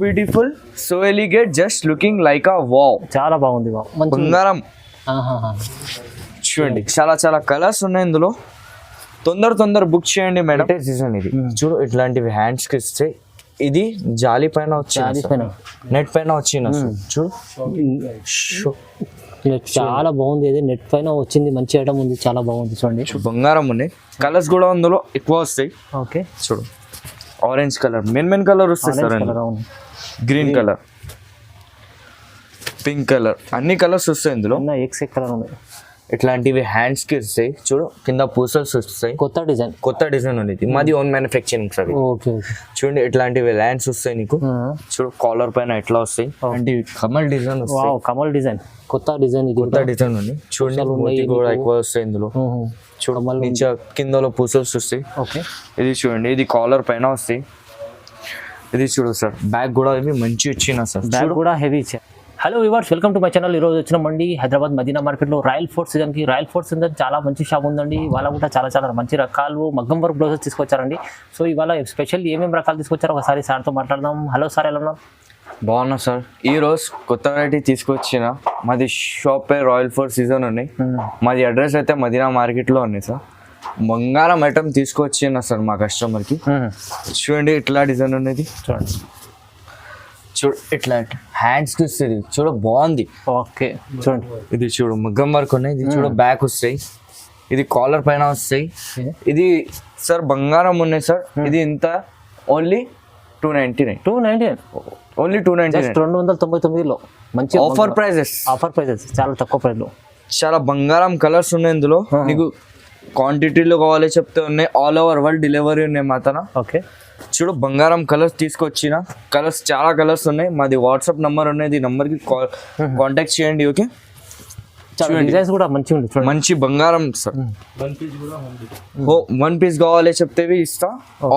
Beautiful so ఎలిగేట్ just looking like a wow. చాలా బాగుంది బాబు, మంచి బంగారం. చూడండి చాలా చాలా కలర్స్ ఉన్నాయి ఇందులో. తొందర బుక్ చేయండి మేడం. సీజన్ ఇది చూడు, ఇట్లాంటివి హ్యాండ్స్ కి ఇస్తే ఇది జాలి పైన వచ్చింది, నెట్ పైన వచ్చింది. చూడు చాలా బాగుంది. ఇది నెట్ పైన వచ్చింది, మంచి ఐటమ్ ఉంది, చాలా బాగుంది. చూడండి బంగారం ఉన్నాయి. కలర్స్ కూడా అందులో ఎక్కువ వస్తాయి. ఓకే చూడు ఆరెంజ్ కలర్, మెయిన్ కలర్ వస్తాయి sir, green colour, pink colour, అన్ని కలర్స్ వస్తాయి ఇందులో. ఎక్స్ కలర్ ఉన్నాయి. ఇట్లాంటివి హ్యాండ్స్ కి వస్తాయి. చూడు కింద పూసల్స్ వస్తాయి. కొత్త డిజైన్ ఉంది. మాది ఓన్ మ్యానుఫ్యాక్చరింగ్ సార్. ఓకే చూడండి ఇట్లాంటివి ల్యాండ్స్ వస్తాయి నీకు. చూడు కాలర్ పైన ఎట్లా వస్తాయి. కమల్ డిజైన్ వస్తాయి. కమల్ డిజైన్, కొత్త డిజైన్ ఉంది. చూడండి కూడా ఎక్కువ వస్తాయి ఇందులో. చూడు నుంచి కిందలో పూసల్స్ వస్తాయి. ఓకే ఇది చూడండి, ఇది కాలర్ పైన వస్తాయి. ఇది చూడు సార్, బ్యాగ్ కూడా ఇవి మంచి వచ్చిన సార్, బ్యాగ్ కూడా హెవీ ఇచ్చారు. Hello viewers, welcome to my channel. ఈరోజు వచ్చినామండి హైదరాబాద్ మదీనా మార్కెట్లో రాయల్ ఫోర్ట్ సీజన్కి. రాయల్ ఫోర్ట్ సీజన్ చాలా మంచి షాప్ ఉందండి. వాళ్ళ కూడా చాలా మంచి రకాలు మగ్గం వర్క్ బ్లౌజెస్ తీసుకొచ్చారండి. సో ఇవాళ స్పెషల్ ఏమేమి రకాలు తీసుకొచ్చారో ఒకసారి సార్తో మాట్లాడదాం. హలో సార్, ఎలా ఉన్నారు? బాగున్నా సార్. ఈరోజు కొత్త వెరైటీ తీసుకొచ్చిన. మాది షాప్ పేరు రాయల్ ఫోర్ట్ సీజన్ ఉన్నాయి. మాది అడ్రస్ అయితే మదీనా మార్కెట్లో ఉన్నాయి సార్. బంగారం ఐటమ్ తీసుకొచ్చిన సార్ మా కస్టమర్కి. చూడండి ఇట్లా డిజైన్ ఉన్నది. చూడండి చూడు ఇట్లా హ్యాండ్స్ కి వస్తుంది. చూడు బాగుంది. ఓకే చూడండి, ఇది చూడు మగ్గం వర్క్ ఉన్నాయి. ఇది చూడు బ్యాక్ వస్తాయి. ఇది కాలర్ పైన వస్తాయి. ఇది సార్ బంగారం ఉన్నాయి సార్. ఇది ఇంత ఓన్లీ 299 ఓన్లీ 299 299లో మంచి ఆఫర్ ప్రైజెస్ చాలా తక్కువ ప్రైస్ లో. చాలా బంగారం కలర్స్ ఉన్నాయి ఇందులో. నీకు క్వాంటిటీలో కావాలి చెప్తే ఉన్నాయి. ఆల్ ఓవర్ వరల్డ్ డెలివరీ ఉన్నాయి మా తన. ఓకే చూడు బంగారం కలర్స్ తీసుకొచ్చిన. కలర్స్ చాలా కలర్స్ ఉన్నాయి. మాది వాట్సాప్ నంబర్ ఉన్నాయి. ఈ నంబర్కి కాంటాక్ట్ చేయండి. ఓకే డిజైన్స్ కూడా మంచి ఉంది. మంచి బంగారం సార్. వన్ పీస్ కావాలి చెప్తే ఇస్తా.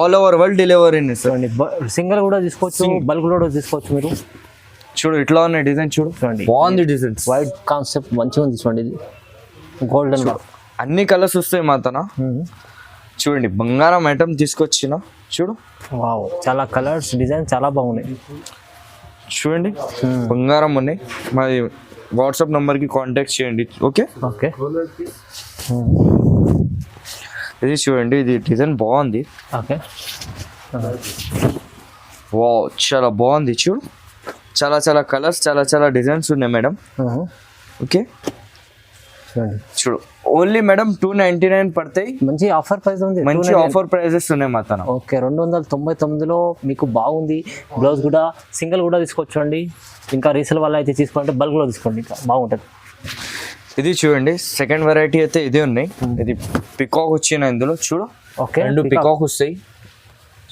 All over world delivery sir. Single కూడా తీసుకోవచ్చు, బల్క్ కూడా తీసుకోవచ్చు మీరు. చూడు ఇట్లా ఉన్నాయి డిజైన్. చూడు బాగుంది డిజైన్. వైట్ కాన్సెప్ట్ మంచిగా ఉంది. చూడండి ఇది గోల్డెన్, అన్ని కలర్స్ వస్తాయి మా తన. చూడండి బంగారం ఐటమ్ తీసుకొచ్చిన. చూడు వావ్, చాలా కలర్స్ డిజైన్ చాలా బాగున్నాయి. చూడండి బంగారం ఉన్నాయి. మాది వాట్సాప్ నంబర్కి కాంటాక్ట్ చేయండి. ఓకే ఓకే ఇది చూడండి, ఇది డిజైన్ బాగుంది. ఓకే వావ్ చాలా బాగుంది. చూడు చాలా కలర్స్, చాలా డిజైన్స్ ఉన్నాయి మేడం. ఓకే చూడు ఓన్లీ మేడం 299 పడతాయి. మంచి ఆఫర్ ప్రైస్ ఉంది. మంచి ఆఫర్ ప్రైజెస్ ఉన్నాయి మా తన. ఓకే 299లో మీకు బాగుంది. బ్లౌజ్ కూడా సింగిల్ కూడా తీసుకోవచ్చండి. ఇంకా రీసేల్ వల్ల అయితే తీసుకోవాలంటే బల్క్ లో తీసుకోండి, ఇంకా బాగుంటుంది. ఇది చూడండి సెకండ్ వెరైటీ అయితే ఇదే ఉన్నాయి. ఇది పికాక్ వచ్చిన ఇందులో. చూడు ఓకే 2 పికాక్ వస్తాయి.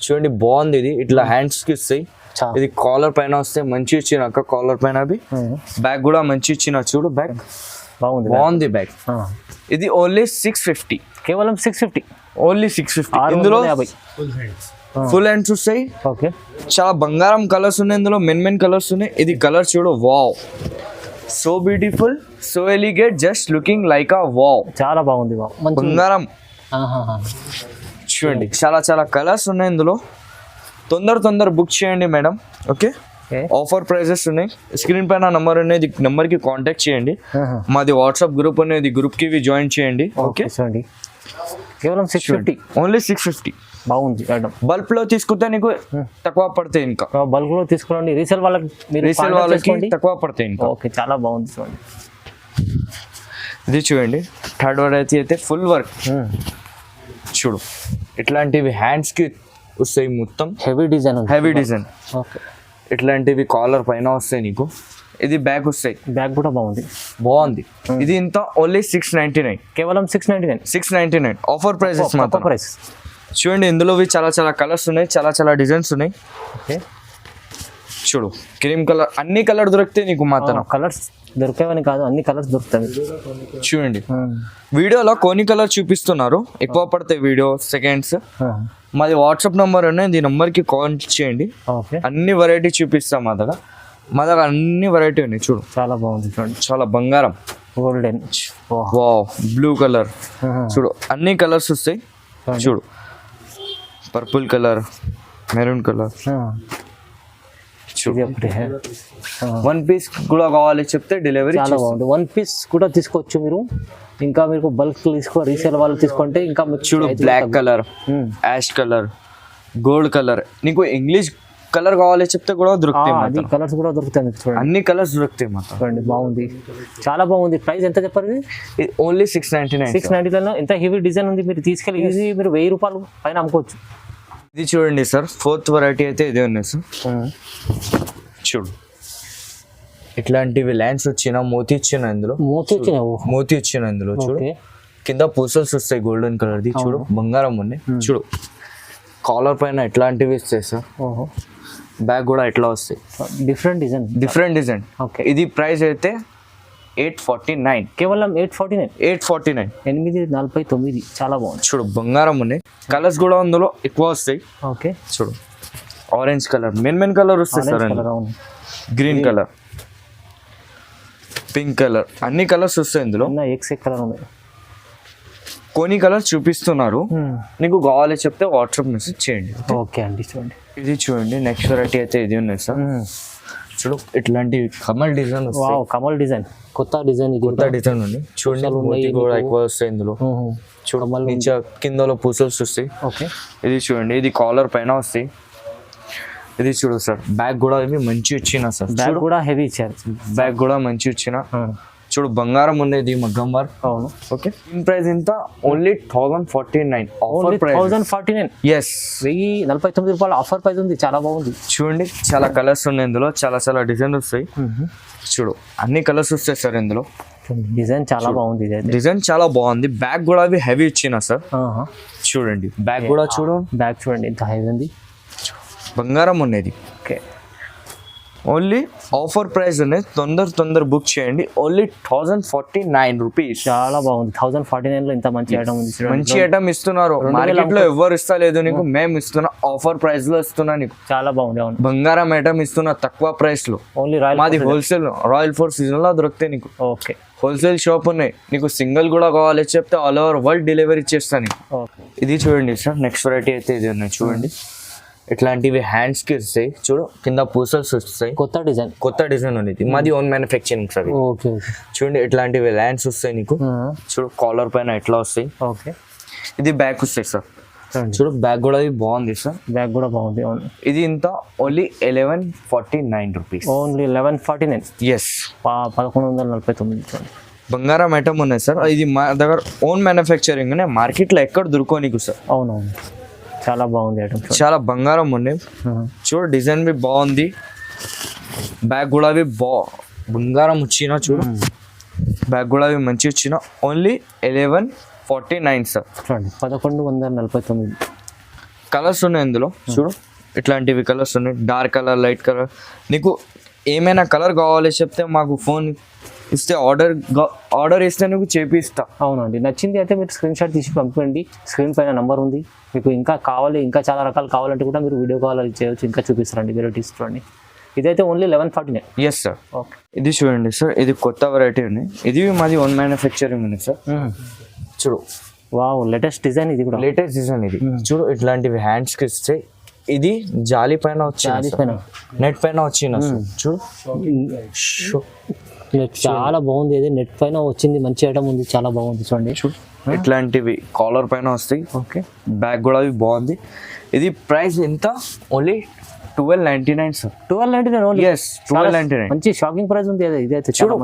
చూడండి బాగుంది. ఇది ఇట్లా హ్యాండ్స్ కి వస్తాయి. ఇది కాలర్ పైన వస్తాయి. మంచి ఇచ్చిన అక్క కాలర్ పైన. అవి బ్యాగ్ కూడా మంచి ఇచ్చిన. చూడు బ్యాగ్ బాగుంది బ్యాగ్. ఇది ఓన్లీ 650, కేవలం 650, ఓన్లీ 650. ఇందులో ఫుల్ హ్యాండ్స్ వస్తాయి. ఓకే చాలా బంగారం కలర్స్ ఉన్నాయి ఇందులో. మెయిన్ కలర్స్ ఉన్నాయి. ఇది కలర్ చూడు wow, so beautiful so ఎలిగేట్ just looking like a wow. చాలా బాగుంది బంగారం. చూడండి చాలా కలర్స్ ఉన్నాయి ఇందులో. తొందర బుక్ చేయండి మేడం. ఓకే ఆఫర్ ప్రైజెస్ ఉన్నాయి. స్క్రీన్ పైన నంబర్ అనేది, నంబర్కి కాంటాక్ట్ చేయండి. మాది వాట్సాప్ గ్రూప్ అనేది, గ్రూప్కి జాయిన్ చేయండి. ఓకే చూడండి కేవలం 650, ఓన్లీ 650. బాగుంది. బల్క్ లో తీసుకుంటే నీకు తక్కువ పడతాయి. ఇంకా బల్క్ లో తీసుకోండి. రీసేల్ వాళ్ళకి తక్కువ పడతాయి ఇంకా. ఓకే చాలా బాగుంది. చూడండి ఇది చూడండి థర్డ్ వెరైటీ అయితే ఫుల్ వర్క్. చూడు ఇట్లాంటివి హ్యాండ్స్ కి వస్తాయి. మొత్తం హెవీ డిజైన్. ఓకే ఇట్లాంటివి కాలర్ పైన వస్తాయి నీకు. ఇది బ్యాగ్ వస్తాయి. బ్యాగ్ కూడా బాగుంది. ఇది ఇంత ఓన్లీ 699, కేవలం 699 ఆఫర్ ప్రైజెస్ మాత్రం. ప్రైస్ చూడండి ఇందులో చాలా కలర్స్ ఉన్నాయి. చాలా డిజైన్స్ ఉన్నాయి. ఓకే చూడు క్రీమ్ కలర్, అన్ని కలర్ దొరికితే నీకు మాత్రం. కలర్స్ దొరికేవని కాదు, అన్ని కలర్స్ దొరుకుతాయి. చూడండి వీడియోలో కొన్ని కలర్ చూపిస్తున్నారు, ఎక్కువ పడతాయి వీడియో సెకండ్స్. మాది వాట్సాప్ నంబర్ ఉన్నాయి. ఈ నంబర్కి కాంటాక్ట్ చేయండి. అన్ని వెరైటీ చూపిస్తాం మా దగ్గర అన్ని వెరైటీ ఉన్నాయి. చూడు చాలా బాగుంది. చూడండి చాలా బంగారం. Golden, wow blue colour. చూడు అన్ని కలర్స్ వస్తాయి. చూడు పర్పుల్ కలర్, మెరూన్ కలర్. ఇది ఒకటి వన్ పీస్ కూడా కావాలి చెప్తే డెలివరీ చాలా బాగుంది. 1 పీస్ కూడా తీసుకోవచ్చు మీరు. ఇంకా మీకు బల్క్ రీసేల్ వాళ్ళు తీసుకుంటే ఇంకా మీకు చూడు black colour, ash colour, gold colour, నీకు ఇంగ్లీష్ కలర్ కావాలి చెప్తే కూడా దొరుకుతాయి. అది కలర్స్ కూడా దొరుకుతాయి మీకు. చూడండి అన్ని కలర్స్ దొరుకుతాయి మొత్తం. చూడండి బాగుంది, చాలా బాగుంది. ప్రైస్ ఎంత చెప్పారు ఇది? ఓన్లీ 699. 699 ఎంత హెవీ డిజైన్ ఉంది. మీరు తీసుకెళ్ళి ఈజీ మీరు 1000 రూపాయలు పైన అమ్ముకోవచ్చు. ఇది చూడండి సార్, 4th వెరైటీ అయితే ఇదే ఉన్నాయి సార్. చూడు ఇట్లాంటివి లైన్స్ వచ్చిన మోతీ ఇచ్చిన ఇందులో, మోతీ ఇచ్చిన ఇందులో చూడు. కింద పూసల్స్ వస్తాయి గోల్డెన్ కలర్ ది. చూడు బంగారం ఉన్నాయి. చూడు కాలర్ పైన ఎట్లాంటివి ఇస్తాయి సార్. బ్యాగ్ కూడా ఎట్లా వస్తాయి, డిఫరెంట్ డిజైన్. ఇది ప్రైస్ అయితే 849. కేవలం 849. 849. చాలా బాగుంది. చూడు బంగారం ఉన్నాయి. కలర్స్ కూడా అందులో ఎక్కువ వస్తాయి. ఓకే చూడు ఆరెంజ్ కలర్, మెయిన్ కలర్ వస్తాయి sir. Green colour, pink colour, అన్ని కలర్స్ వస్తాయి ఇందులో. కలర్ ఉన్నాయి. కొన్ని కలర్స్ చూపిస్తున్నారు, నీకు కావాలి చెప్తే వాట్సాప్ మెసేజ్ చేయండి. ఓకే అండి. చూడండి ఇది చూడండి నెక్స్ట్ వెరైటీ అయితే ఇది ఉన్నాయి సార్. చూడు ఇట్లాంటి కమల్ డిజైన్ వస్తాయి. కమల్ డిజైన్ కొత్త డిజైన్ ఉంది. చూడండి మోతీ కూడా ఎక్కువ వస్తాయి ఇందులో. చూడు మంచిగా కిందలో పూసల్స్ వస్తాయి. ఓకే ఇది చూడండి, ఇది కాలర్ పైన వస్తాయి. ఇది చూడు సార్, బ్యాగ్ కూడా ఇవి మంచి వచ్చిన సార్. బ్యాగ్ కూడా హెవీ ఇచ్చారు. బ్యాగ్ కూడా మంచి వచ్చిన. చూడు బంగారం ఉండేది మగ్గం వర్క్. అవును. ఓకే దీని ప్రైస్ ఎంత? ఓన్లీ 1049. Offer price 1049. ఎస్ 1049 రూపాయలు ఆఫర్ ప్రైస్ ఉంది. చాలా బాగుంది. చూడండి చాలా కలర్స్ ఉన్నాయి ఇందులో, చాలా డిజైన్ వస్తాయి. చూడు అన్ని కలర్స్ వస్తాయి సార్ ఇందులో. డిజైన్ చాలా బాగుంది. డిజైన్ చాలా బాగుంది. బ్యాగ్ కూడా అవి హెవీ ఇచ్చిన సార్. చూడండి బ్యాగ్ కూడా చూడు. బ్యాగ్ చూడండి ఎంత హెవీ ఉంది. బంగారం ఉన్నది. ఓకే ఓన్లీ ఆఫర్ ప్రైస్ అనేది తొందర బుక్ చేయండి. Only 1049 rupees. చాలా బాగుంది. 1049 లో ఇంత మంచి ఐటమ్ ఉంది. మంచి ఐటమ్ ఇస్తున్నారు. మార్కెట్ లో ఎవరు ఇస్తలేదు నీకు, మేము ఇస్తున్నా. ఆఫర్ ప్రైస్ లో ఇస్తున్నా నీకు. చాలా బాగుంది. అవును బంగారం ఐటమ్ ఇస్తున్నా తక్కువ ప్రైస్ లో. ఓన్లీ మాది హోల్సేల్ రాయల్ ఫోర్స్ సీజన్ లో దొరుకుతాయి నీకు. ఓకే హోల్సేల్ షాప్ ఉన్నాయి. నీకు సింగిల్ కూడా కావాలి చెప్తే ఆల్ ఓవర్ వరల్డ్ డెలివరీ చేస్తాను నీకు. ఇది చూడండి సార్ నెక్స్ట్ వెరైటీ అయితే ఇది ఉన్నాయి. చూడండి ఇట్లాంటివి హ్యాండ్స్ కి వస్తాయి. చూడు కింద పూసల్స్ వస్తాయి. కొత్త డిజైన్ ఉంది. మాది ఓన్ మ్యానుఫ్యాక్చరింగ్ సార్. చూడండి ఇట్లాంటివి ల్యాండ్స్ వస్తాయి నీకు. చూడు కాలర్ పైన ఎట్లా వస్తాయి. ఓకే ఇది బ్యాగ్ వస్తాయి సార్. చూడు బ్యాగ్ కూడా బాగుంది సార్. బ్యాగ్ కూడా బాగుంది. ఇది ఇంత ఓన్లీ 1149 రూపీస్. ఓన్లీ 1149. ఎస్ 1149. బంగారం ఐటమ్ ఉన్నాయి సార్. ఇది మా దగ్గర ఓన్ మ్యానుఫ్యాక్చరింగ్ మార్కెట్ లో ఎక్కడ దొరుకో నీకు సార్. అవునవును చాలా బాగుంది ఐటమ్. చాలా బంగారం ఉన్నాయి. చూడు డిజైన్ బి బాగుంది. బ్యాగ్ కూడా బంగారం వచ్చిన. చూడు బ్యాగ్ కూడా మంచి వచ్చిన. Only 1149 sir. చూడండి 1149. కలర్స్ ఉన్నాయి ఇందులో. చూడు ఇట్లాంటివి కలర్స్ ఉన్నాయి. Dark colour, light colour. నీకు ఏమైనా కలర్ కావాలి చెప్తే మాకు ఫోన్ ఇస్తే ఆర్డర్ ఇస్తే నీకు చేపిస్తా. అవునండి నచ్చింది అయితే మీరు స్క్రీన్ షాట్ తీసి పంపండి. స్క్రీన్ పైన నంబర్ ఉంది. మీకు ఇంకా కావాలి, ఇంకా చాలా రకాలు కావాలంటే కూడా మీరు వీడియో కాల్ చేయవచ్చు. ఇంకా చూపిస్తారండి వెరైటీస్. చూడండి ఇదైతే ఓన్లీ 1149. Yes sir. ఓకే ఇది చూడండి సార్, ఇది కొత్త వెరైటీ ఉంది. ఇది మాది ఓన్ మ్యానుఫ్యాక్చరింగ్ ఉంది సార్. చూడు వావ్ లేటెస్ట్ డిజైన్. ఇది కూడా లేటెస్ట్ డిజైన్. ఇది చూడు ఇట్లాంటివి హ్యాండ్స్ కి ఇస్తే. ఇది జాలి పైన వచ్చింది, నెట్ పైన వచ్చింది. చూడు చాలా బాగుంది. ఇది నెట్ పైన వచ్చింది. మంచి ఐటమ్ ఉంది. చాలా బాగుంది. చూడండి ఇట్లాంటివి కాలర్ పైన వస్తాయి. ఓకే బ్యాగ్ కూడా బాగుంది. ఇది ప్రైస్ ఎంత? Only 1299 sir. 1299 ఓన్లీ. yes 1299. మంచి షాకింగ్ ప్రైస్ ఉంది. ఇదైతే చూడు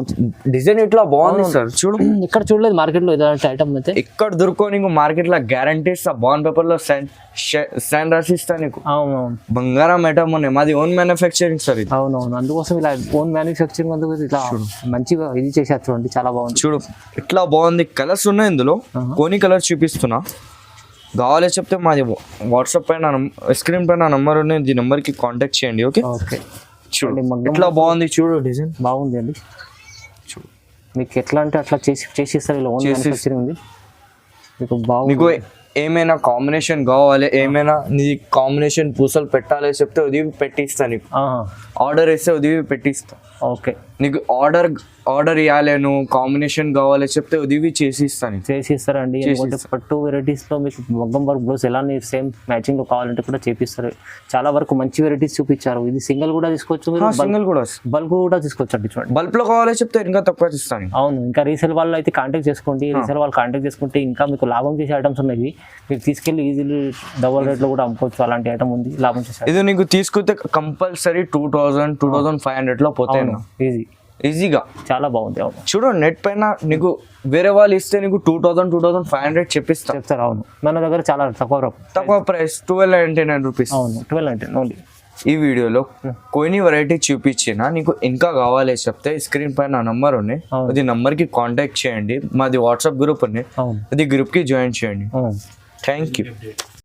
డిజైన్ ఇట్లా బాగుంది సార్. చూడు ఇక్కడ చూడలేదు మార్కెట్ లో ఇలాంటి ఐటమ్ అయితే. ఇక్కడ దొరుకో నీకు మార్కెట్ లో గ్యారంటీ ఇస్తా. బాండ్ పేపర్ లో సైన్ రాసి ఇస్తా నీకు. అవునవును బంగారం ఐటమ్ ఉన్నాయి. మాది ఓన్ మ్యానుఫ్యాక్చరింగ్ సార్ ఇది. అవునవును అందుకోసం ఇలా ఓన్ మ్యానుఫ్యాక్చరింగ్ అందుకు ఇట్లా మంచిగా ఇది చేశారు. చూడండి చాలా బాగుంది. చూడు ఇట్లా బాగుంది. కలర్స్ ఉన్నాయి ఇందులో. కొన్ని కలర్స్ చూపిస్తున్నా. కావాలి చెప్తే మాది వాట్సాప్ పైన స్క్రీన్ పైన నంబర్ ఉంది. ఈ నెంబర్కి కాంటాక్ట్ చేయండి. ఓకే ఓకే చూడండి ఇట్లా బాగుంది. చూడు డిజైన్ బాగుంది అండి. చూడు మీకు ఎట్లా అంటే అట్లా చేసి ఇస్తారు. ఇలా ఓన్ మ్యానుఫ్యాక్చరింగ్ ఉంది. మీకు బాగుంది. మీకు ఏమైనా కాంబినేషన్ కావాలి, ఏమైనా నీ కాంబినేషన్ పూసలు పెట్టాలి చెప్తే ఉదయం పెట్టిస్తా. నీకు ఆర్డర్ వేస్తే ఉదయం పెట్టిస్తా. ఓకే నీకు ఆర్డర్ ఇవ్వాలి, నువ్వు కాంబినేషన్ కావాలి చెప్తే ఇవి చేసి ఇస్తాను. చేసి ఇస్తారండి. ఎందుకంటే పట్టు వెరైటీస్లో మీకు మగ్గం వర్క్ బ్లౌజ్ ఎలా సేమ్ మ్యాచింగ్లో కావాలంటే కూడా చేపిస్తారు. చాలా వరకు మంచి వెరైటీస్ చూపించారు. ఇది సింగిల్ కూడా తీసుకోవచ్చు, మీరు సింగిల్ కూడా బల్క్ కూడా తీసుకోవచ్చు అండి. చూడండి బల్క్ లో కావాలి చెప్తే ఇంకా తక్కువ ఇస్తాను. అవును, ఇంకా రీసేల్ వాళ్ళు అయితే కాంటాక్ట్ చేసుకోండి. రీసేల్ వాళ్ళు కాంటాక్ట్ చేసుకుంటే ఇంకా మీకు లాభం చేసే ఐటమ్స్ ఉన్నాయి. మీరు తీసుకెళ్ళి ఈజీలీ డబల్ రేట్లో కూడా అమ్ముకోవచ్చు. అలాంటి ఐటమ్ ఉంది లాభం చేసే. ఇది నీకు తీసుకుంటే కంపల్సరీ 2000-2500 లో పోతాయి ఈజీగా. చాలా బాగుంది. అవును, చూడు నెట్ పైన నీకు వేరే వాళ్ళు ఇస్తే నీకు 2000-2500 చెప్తారు. అవును, మన దగ్గర చాలా తక్కువ ప్రైస్ 1299 రూపీస్. అవును, 1299 ఓన్లీ. ఈ వీడియోలో కొన్ని వెరైటీ చూపించిన నీకు ఇంకా కావాలి చెప్తే స్క్రీన్ పైన నంబర్ ఉన్నాయి, అది నంబర్ కి కాంటాక్ట్ చేయండి. మాది వాట్సాప్ గ్రూప్ ఉంది, అది గ్రూప్ కి జాయిన్ చేయండి. Thank you.